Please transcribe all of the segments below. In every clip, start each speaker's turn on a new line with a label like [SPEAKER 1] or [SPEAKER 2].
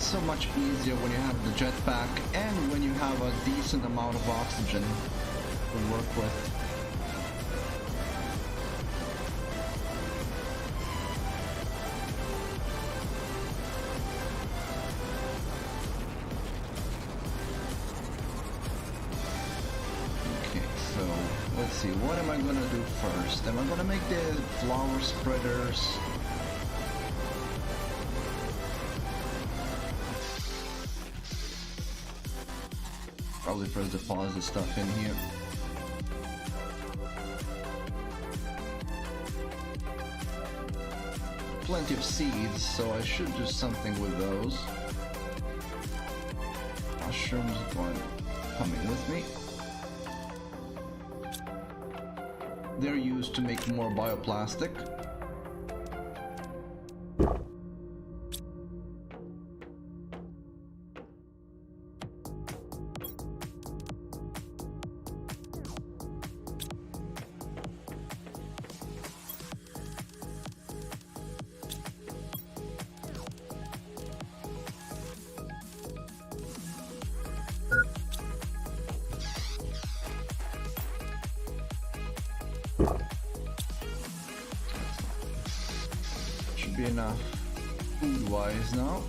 [SPEAKER 1] so much easier when you have the jetpack and when you have a decent amount of oxygen to work with. Let's see, what am I gonna do first? Am I gonna make the flower spreaders? Probably first deposit stuff in here. Plenty of seeds, so I should do something with those. Mushrooms coming with me. They're used to make more bioplastic. Should be enough food-wise now.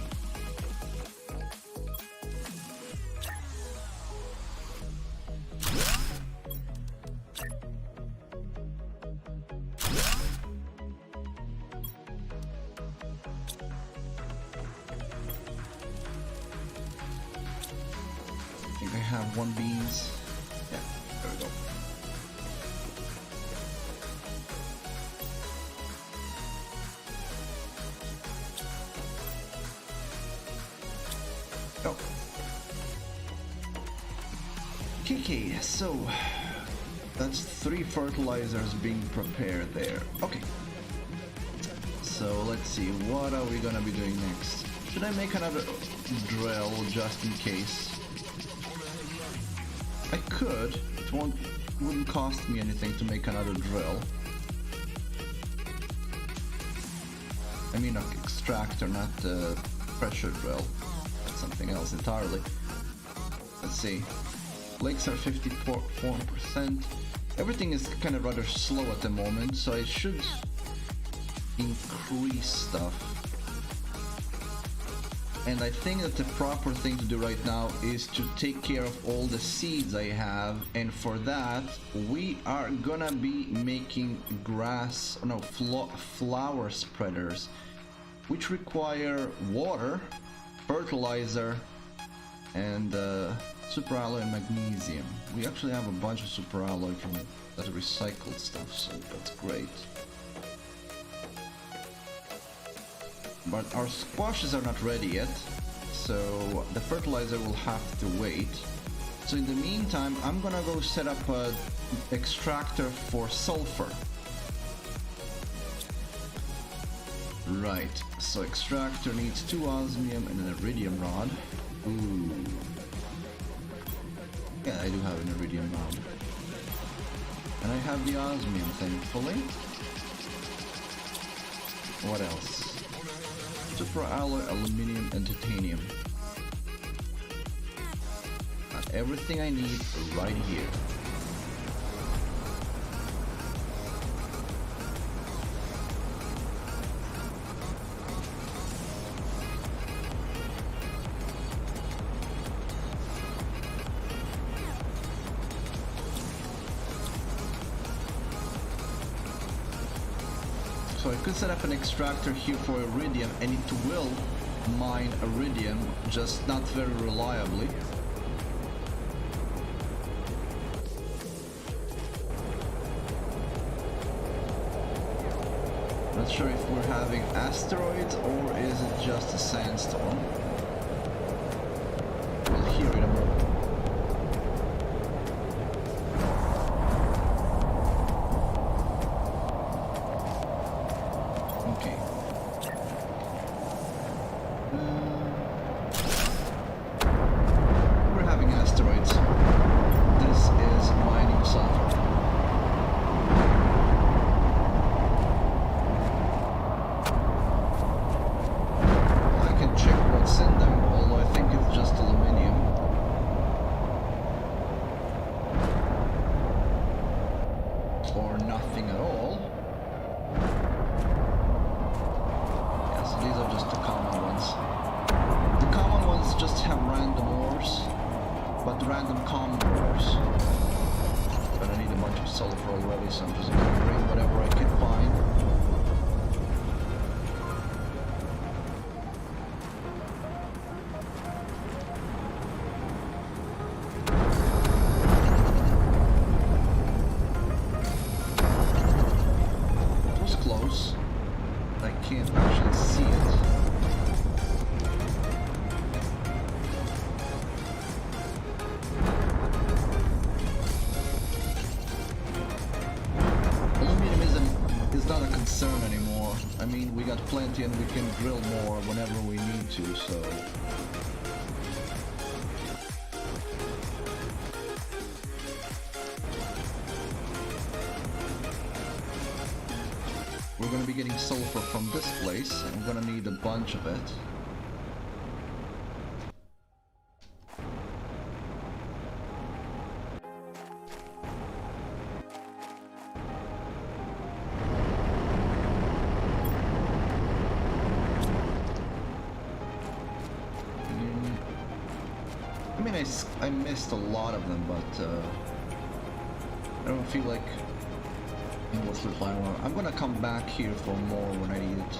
[SPEAKER 1] I think I have one beans. Yeah, there we go. Okay, so that's 3 fertilizers being prepared there. Okay, so let's see, what are we gonna be doing next? Should I make another drill just in case? I could. It wouldn't cost me anything to make another drill. I mean, an extractor, not a pressure drill. That's something else entirely. Let's see. Lakes are 54%. Everything is kind of rather slow at the moment, so I should increase stuff. And I think that the proper thing to do right now is to take care of all the seeds I have, and for that we are gonna be making flower spreaders, which require water, fertilizer, and superalloy and magnesium. We actually have a bunch of superalloy from that recycled stuff, so that's great. But our squashes are not ready yet, so the fertilizer will have to wait. So in the meantime, I'm gonna go set up an extractor for sulfur. Right, so extractor needs 2 osmium and an iridium rod. Ooh. Yeah, I do have an iridium rod. And I have the osmium, thankfully. What else? Superalloy, aluminium, and titanium. Got everything I need right here. So I could set up an extractor here for iridium, and it will mine iridium, just not very reliably. Not sure if we're having asteroids or is it just a sandstorm. We'll hear it in a moment. or nothing at all. Yeah, so these are just the common ones. The common ones just have random ores, but random common ores. But I need a bunch of sulfur already, so I'm just gonna bring whatever I can find. Plenty, and we can drill more whenever we need to, so we're gonna be getting sulfur from this place, and we're gonna need a bunch of it. I missed a lot of them, but I don't feel like it was the final one. I'm gonna come back here for more when I need it.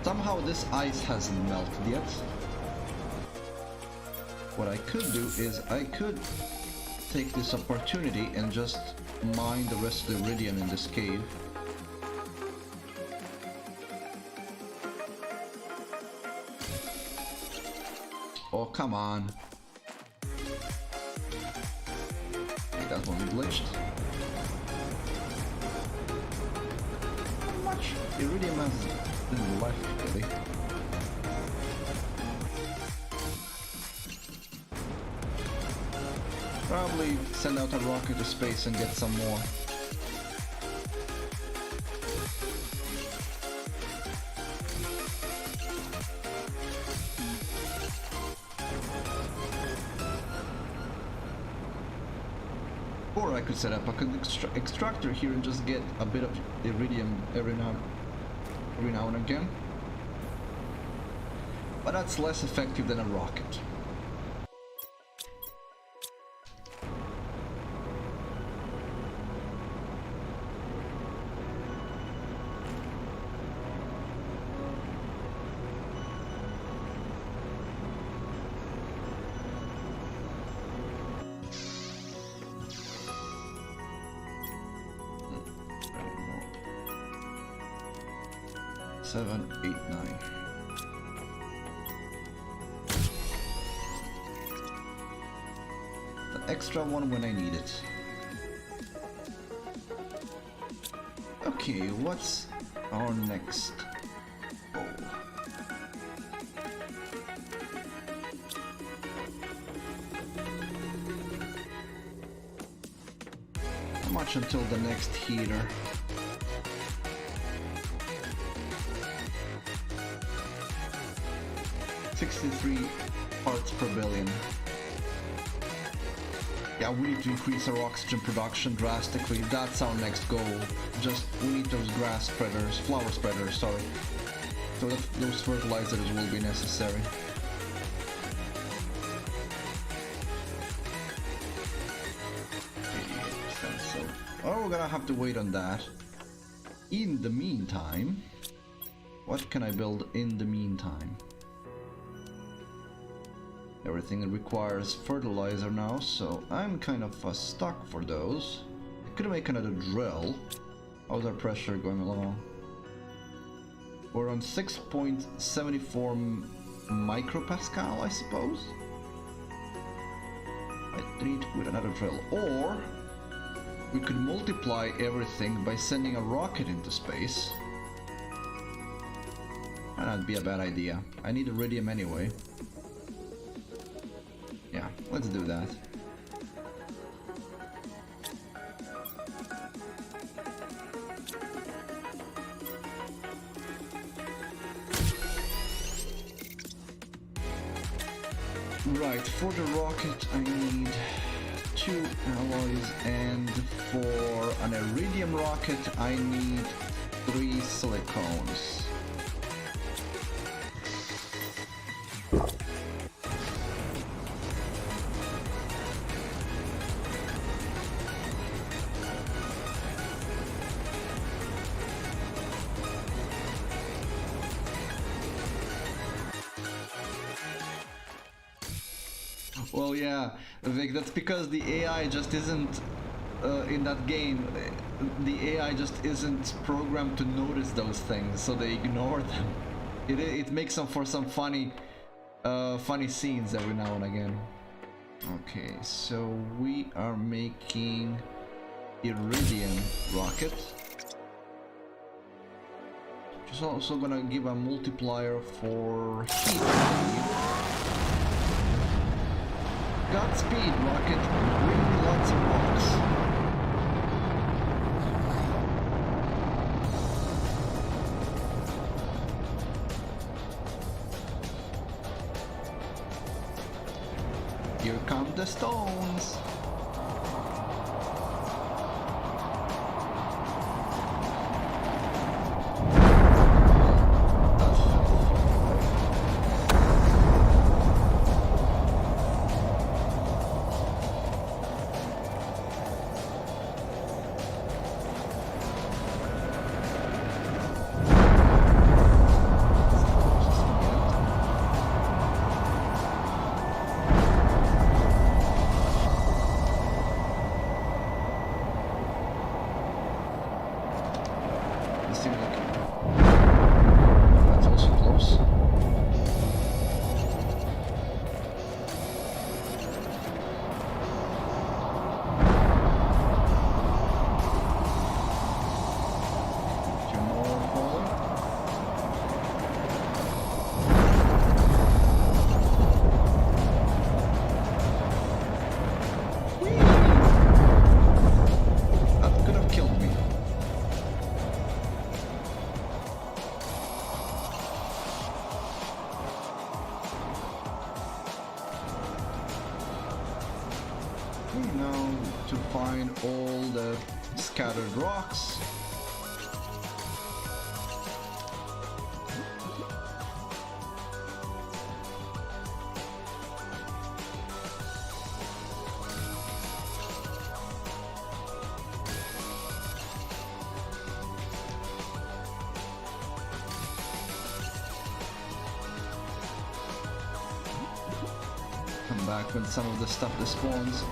[SPEAKER 1] Somehow this ice hasn't melted yet. What I could do is I could take this opportunity and just mine the rest of the iridium in this cave. Oh, come on. That one glitched. How much iridium has been left, really? Probably send out a rocket to space and get some more. Or I could set up a extractor here and just get a bit of iridium every now and again. But that's less effective than a rocket. Seven, 8, 9. The extra one when I need it. Okay, what's our next goal? How much until the next heater? 63 parts per billion. Yeah, we need to increase our oxygen production drastically. That's our next goal. Just, we need those grass spreaders, flower spreaders, sorry. So that those fertilizers will be necessary. So, oh, we're gonna have to wait on that. In the meantime, what can I build in the meantime? Everything requires fertilizer now, so I'm kind of stuck for those. I could make another drill. How's our pressure going along? We're on 6.74 micropascal, I suppose. I need to put another drill. Or we could multiply everything by sending a rocket into space. And that'd be a bad idea. I need iridium anyway. Yeah, let's do that. Right, for the rocket I need 2 2 alloys, and for an Iridium rocket I need 3 silicones. Well, yeah, Vic, that's because the AI just isn't in that game. The AI just isn't programmed to notice those things, so they ignore them. It makes them for some funny scenes every now and again. Okay, so we are making Iridium rocket. Just also gonna give a multiplier for heat. Godspeed, rocket. Bring me lots of rocks. Here come the stones. That's also close. Two more falling. Whee! That could have killed me. Now to find all the scattered rocks. Come back when some of the stuff despawns.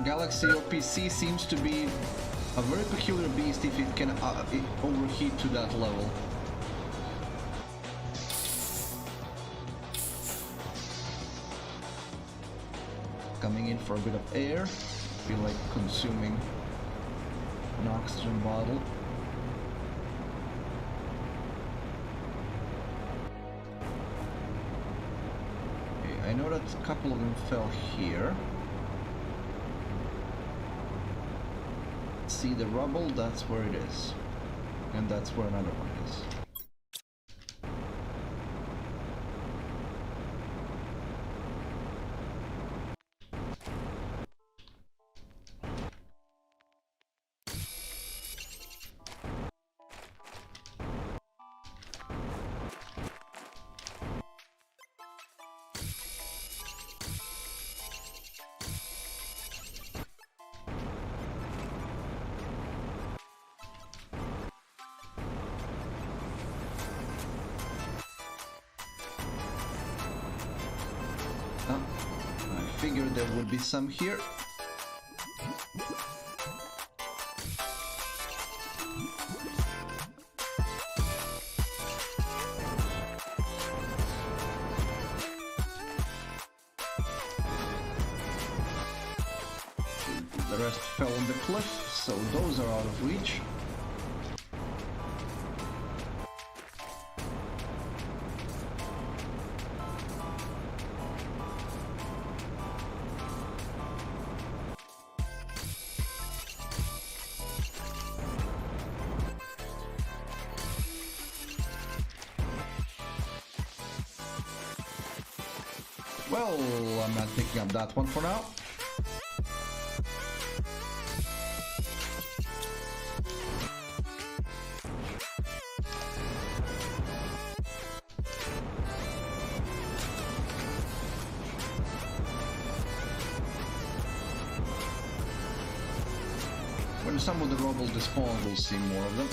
[SPEAKER 1] Galaxy OPC seems to be a very peculiar beast if it can overheat to that level. Coming in for a bit of air. Feel like consuming an oxygen bottle. Okay, I know that a couple of them fell here. See the rubble, that's where it is. And that's where another one is. I figured there would be some here. The rest fell on the cliff, so those are out of reach. Well, I'm not picking up that one for now. When some of the rubble despawn, we'll see more of them.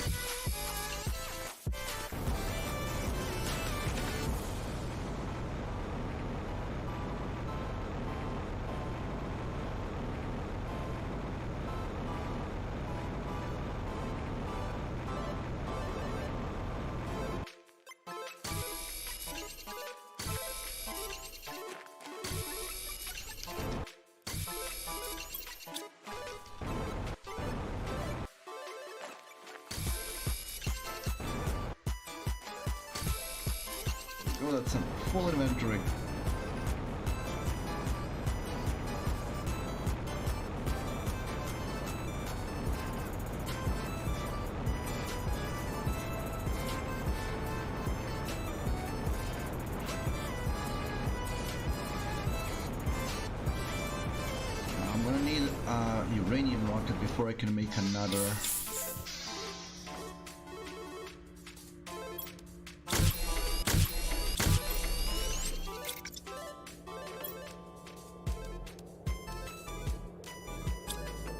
[SPEAKER 1] Oh, that's a full inventory. I'm gonna need a uranium rocket before I can make another.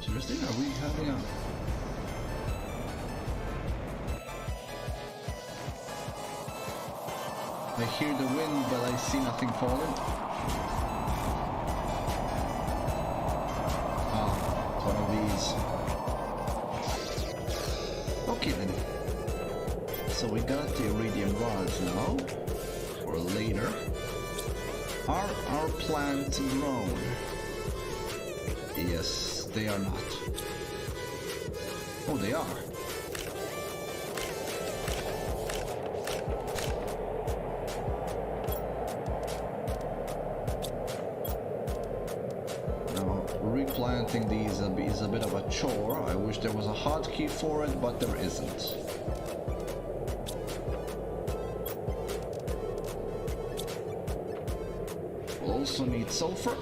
[SPEAKER 1] Seriously, are we having a... I hear the wind, but I see nothing falling. Ah, it's one of these. Okay then. So we got the iridium rods now, for later. Are our plants grown? Yes, they are not. Oh, they are. Now, replanting these is a bit of a chore. I wish there was a hotkey for it, but there isn't. We'll also need sulfur.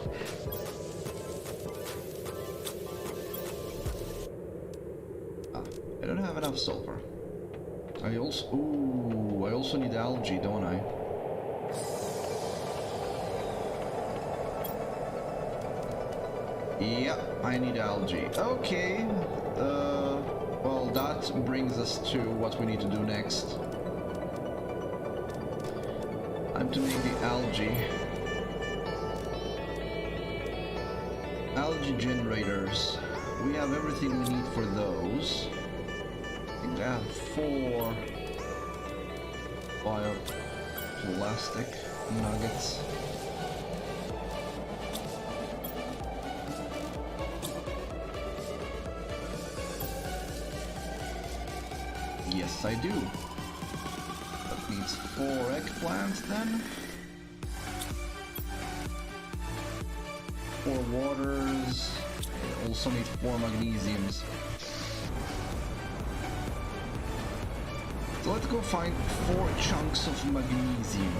[SPEAKER 1] I don't have enough sulfur. I also need algae, don't I? Yeah, I need algae. Okay. Well, that brings us to what we need to do next. I'm to make the algae generators. We have everything we need for those. I have 4 bioplastic nuggets. Yes, I do. That means 4 eggplants then. 4 waters. I also need 4 magnesiums. So let's go find 4 chunks of magnesium.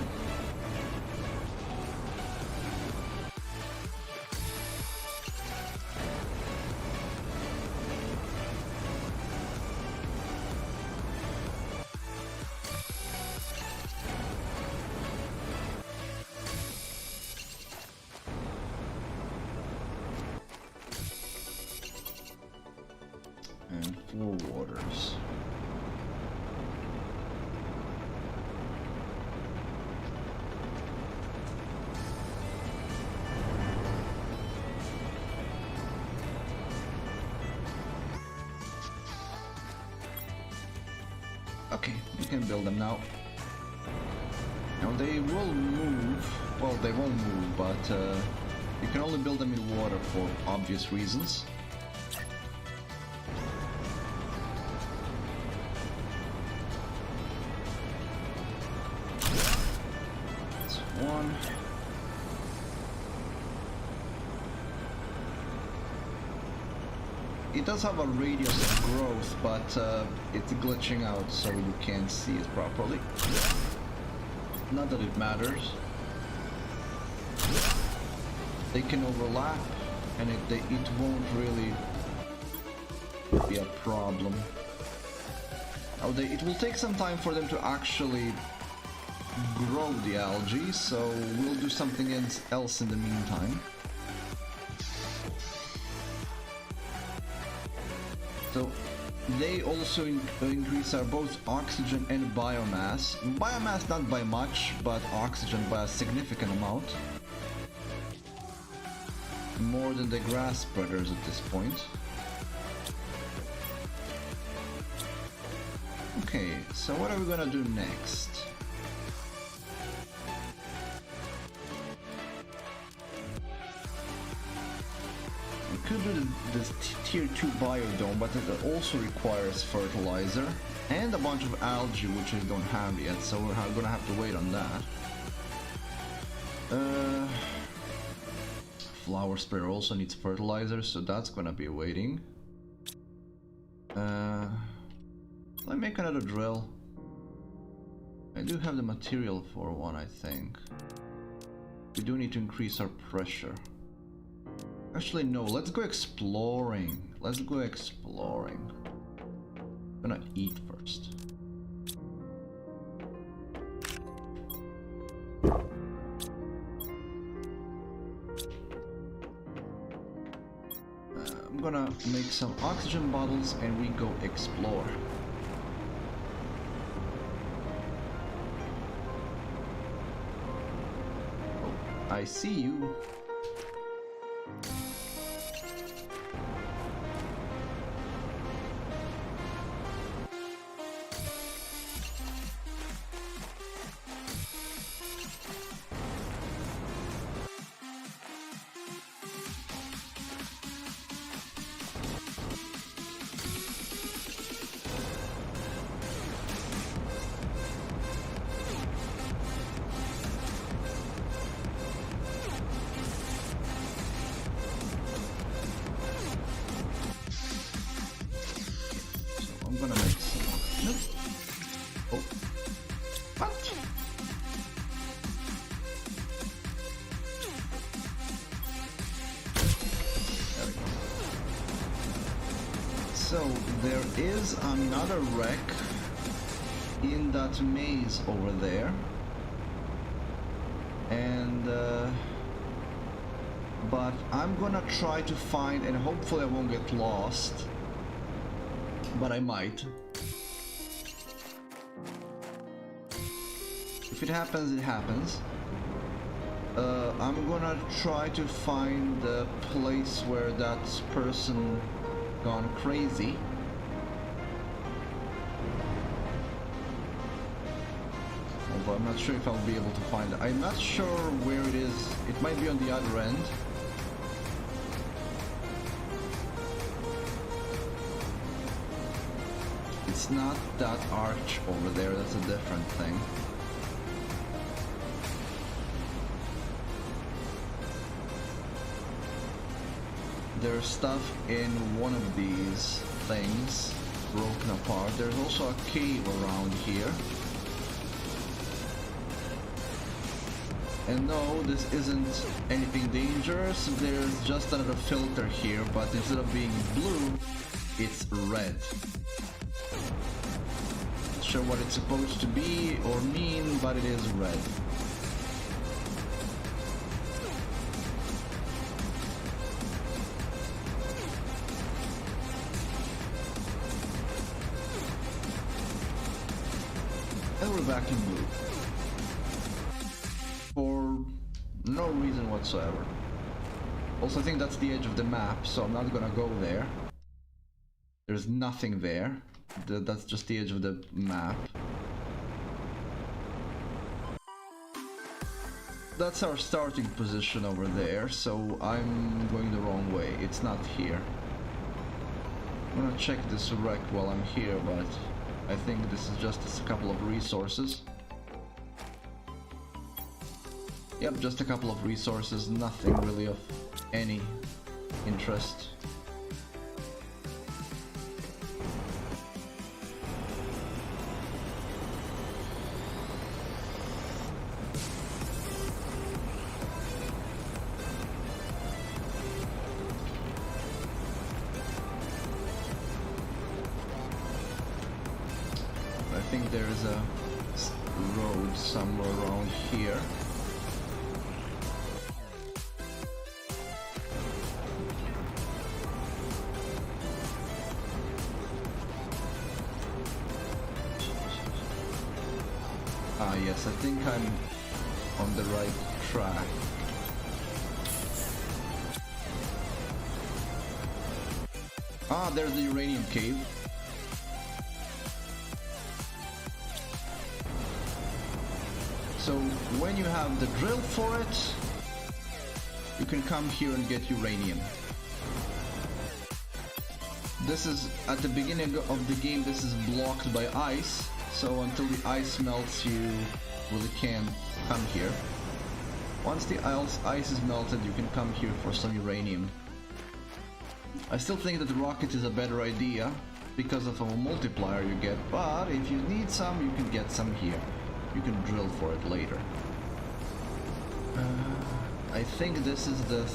[SPEAKER 1] And 4 waters. Okay, we can build them now. Now they will move. Well, they won't move, but you can only build them in water for obvious reasons. That's 1. It does have a radius of growth, but it's glitching out so you can't see it properly. Not that it matters. they can overlap, and it won't really be a problem. It will take some time for them to actually grow the algae, so we'll do something else in the meantime. So they also increase our both oxygen and biomass. Biomass not by much, but oxygen by a significant amount. More than the grass spreaders at this point. Okay, so what are we gonna do next? We could do this tier 2 biodome, but it also requires fertilizer and a bunch of algae, which I don't have yet, so we're gonna have to wait on that. Flower spreader also needs fertilizer, so that's gonna be waiting. Let me make another drill. I do have the material for one, I think. We do need to increase our pressure. Actually, no, let's go exploring. Let's go exploring. I'm gonna eat first. I'm gonna make some oxygen bottles and we go explore. Oh, I see you. So there is another wreck in that maze over there, and but I'm gonna try to find, and hopefully I won't get lost, but I might. If it happens, it happens. I'm gonna try to find the place where that person gone crazy. Although I'm not sure if I'll be able to find it. I'm not sure where it is. It might be on the other end. It's not that arch over there, that's a different thing. There's stuff in one of these things broken apart. There's also a cave around here. And no, this isn't anything dangerous. There's just another filter here, but instead of being blue, it's red. Not sure what it's supposed to be or mean, but it is red. And we're back in blue. For no reason whatsoever. Also, I think that's the edge of the map, so I'm not gonna go there. There's nothing there. That's just the edge of the map. That's our starting position over there, so I'm going the wrong way. It's not here. I'm gonna check this wreck while I'm here, but I think this is just a couple of resources. Yep, just a couple of resources, nothing really of any interest. think there's a road somewhere around here. Ah yes, I think I'm on the right track. Ah, there's the uranium cave. So when you have the drill for it, you can come here and get uranium. This is, at the beginning of the game, this is blocked by ice. So until the ice melts, you really can't come here. Once the ice is melted, you can come here for some uranium. I still think that the rocket is a better idea because of a multiplier you get, but if you need some, you can get some here. You can drill for it later. I think this is the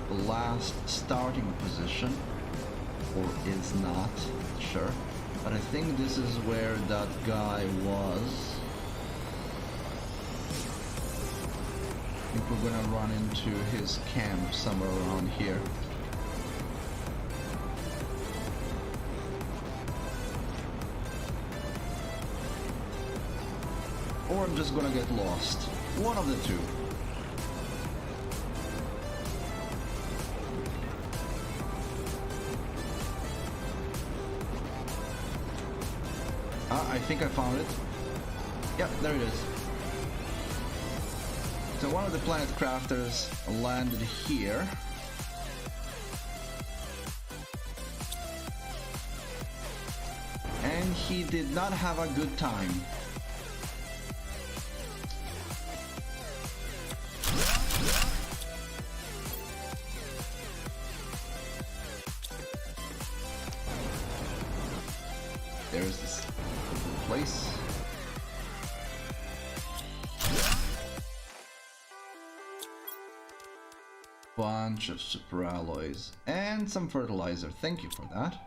[SPEAKER 1] last starting position, or is not sure. But I think this is where that guy was. I think we're gonna run into his camp somewhere around here. Or I'm just gonna get lost. One of the two. I think I found it. Yep, there it is. So one of the planet crafters landed here. And he did not have a good time. There's this place. Bunch of super alloys and some fertilizer. Thank you for that.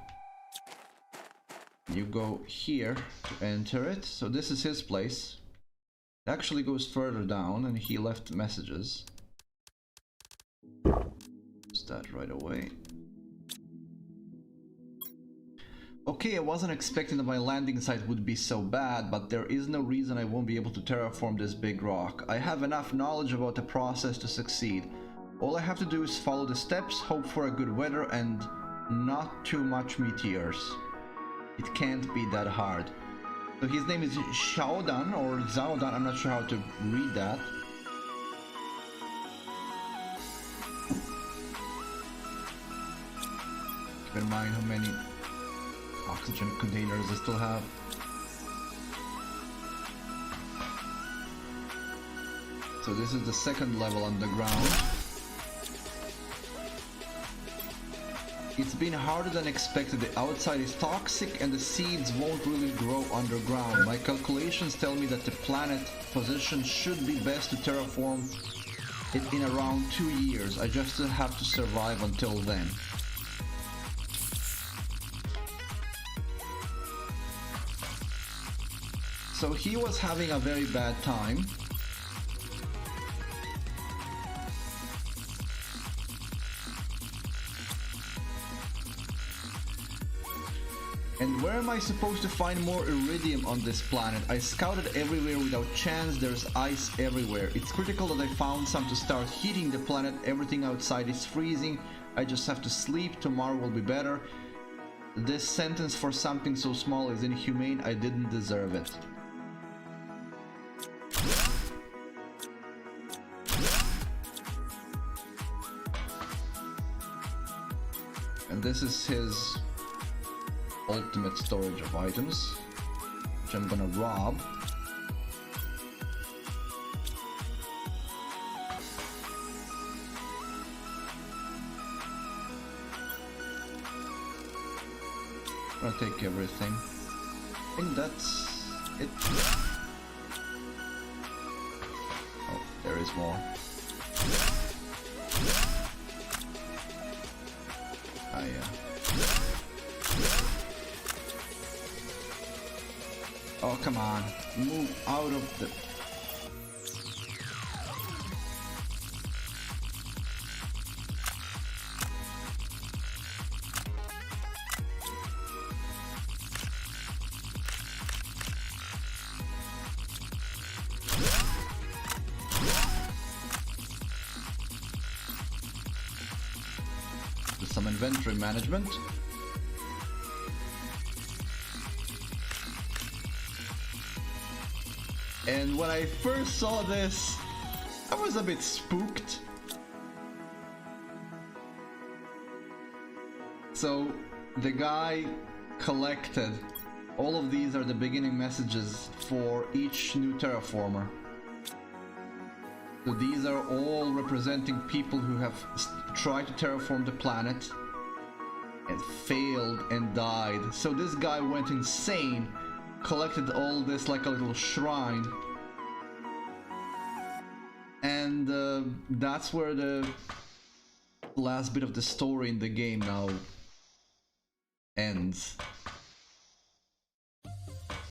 [SPEAKER 1] You go here to enter it. So this is his place. It actually goes further down and he left messages. Use that right away. Okay, I wasn't expecting that my landing site would be so bad, but there is no reason I won't be able to terraform this big rock. I have enough knowledge about the process to succeed. All I have to do is follow the steps, hope for a good weather, and not too much meteors. It can't be that hard. So his name is Xiaodan or Zhaodan, I'm not sure how to read that. Keep in mind how many oxygen containers I still have. So this is the second level underground. It's been harder than expected. The outside is toxic and the seeds won't really grow underground. My calculations tell me that the planet position should be best to terraform it in around 2 years. I just have to survive until then. So he was having a very bad time. And where am I supposed to find more iridium on this planet? I scouted everywhere without chance, there's ice everywhere. It's critical that I found some to start heating the planet. Everything outside is freezing. I just have to sleep, tomorrow will be better. This sentence for something so small is inhumane, I didn't deserve it. And this is his ultimate storage of items, which I'm gonna rob. I'm gonna take everything. I think that's it. Oh, there is more. Ah, yeah. come on, move out of the... Do some inventory management. And when I first saw this, I was a bit spooked. So the guy collected, all of these are the beginning messages for each new terraformer. So these are all representing people who have tried to terraform the planet and failed and died. So this guy went insane, collected all this like a little shrine, and that's where the last bit of the story in the game now ends.